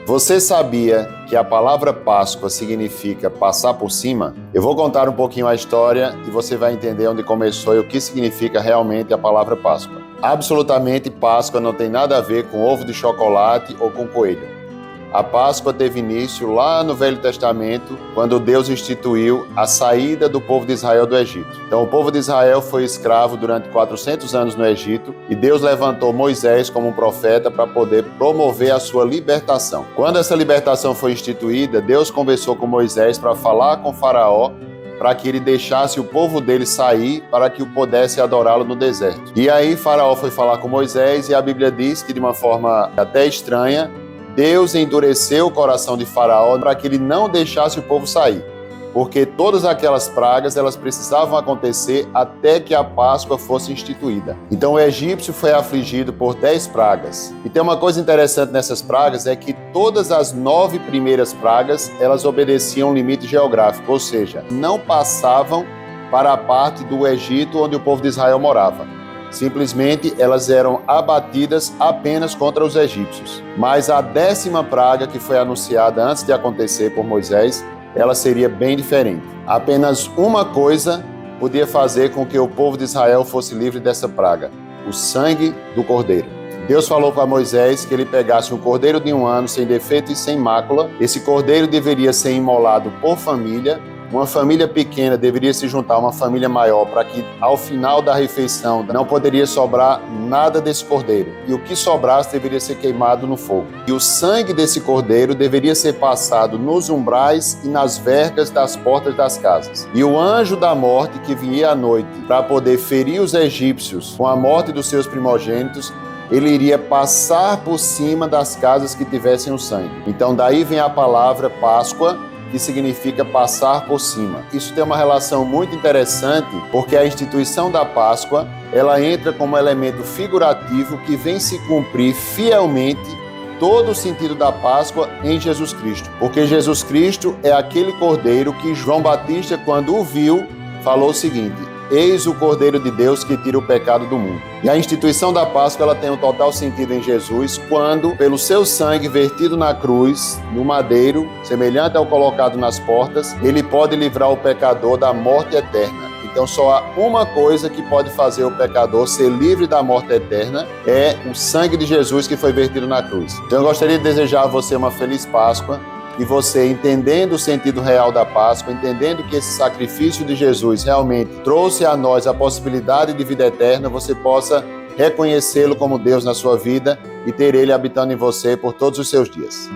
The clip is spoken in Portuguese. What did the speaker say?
Você sabia que a palavra Páscoa significa passar por cima? Eu vou contar um pouquinho a história e você vai entender onde começou e o que significa realmente a palavra Páscoa. Absolutamente, Páscoa não tem nada a ver com ovo de chocolate ou com coelho. A Páscoa teve início lá no Velho Testamento, quando Deus instituiu a saída do povo de Israel do Egito. Então, o povo de Israel foi escravo durante 400 anos no Egito e Deus levantou Moisés como um profeta para poder promover a sua libertação. Quando essa libertação foi instituída, Deus conversou com Moisés para falar com Faraó para que ele deixasse o povo dele sair para que o pudesse adorá-lo no deserto. E aí Faraó foi falar com Moisés e a Bíblia diz que de uma forma até estranha, Deus endureceu o coração de Faraó para que ele não deixasse o povo sair, porque todas aquelas pragas elas precisavam acontecer até que a Páscoa fosse instituída. Então o egípcio foi afligido por 10 pragas. E tem uma coisa interessante nessas pragas, é que todas as 9 primeiras pragas elas obedeciam um limite geográfico, ou seja, não passavam para a parte do Egito onde o povo de Israel morava. Simplesmente elas eram abatidas apenas contra os egípcios. Mas a 10ª praga que foi anunciada antes de acontecer por Moisés, ela seria bem diferente. Apenas uma coisa podia fazer com que o povo de Israel fosse livre dessa praga: o sangue do cordeiro. Deus falou para Moisés que ele pegasse um cordeiro de 1 ano sem defeito e sem mácula. Esse cordeiro deveria ser imolado por família. Uma família pequena deveria se juntar a uma família maior para que ao final da refeição não poderia sobrar nada desse cordeiro. E o que sobrasse deveria ser queimado no fogo. E o sangue desse cordeiro deveria ser passado nos umbrais e nas vergas das portas das casas. E o anjo da morte que vinha à noite para poder ferir os egípcios com a morte dos seus primogênitos, ele iria passar por cima das casas que tivessem o sangue. Então daí vem a palavra Páscoa, que significa passar por cima. Isso tem uma relação muito interessante, porque a instituição da Páscoa, ela entra como elemento figurativo que vem se cumprir fielmente todo o sentido da Páscoa em Jesus Cristo. Porque Jesus Cristo é aquele cordeiro que João Batista, quando o viu, falou o seguinte: eis o Cordeiro de Deus que tira o pecado do mundo. E a instituição da Páscoa ela tem um total sentido em Jesus quando, pelo seu sangue vertido na cruz, no madeiro, semelhante ao colocado nas portas, ele pode livrar o pecador da morte eterna. Então só há uma coisa que pode fazer o pecador ser livre da morte eterna, é o sangue de Jesus que foi vertido na cruz. Então eu gostaria de desejar a você uma feliz Páscoa. E você, entendendo o sentido real da Páscoa, entendendo que esse sacrifício de Jesus realmente trouxe a nós a possibilidade de vida eterna, você possa reconhecê-lo como Deus na sua vida e ter Ele habitando em você por todos os seus dias.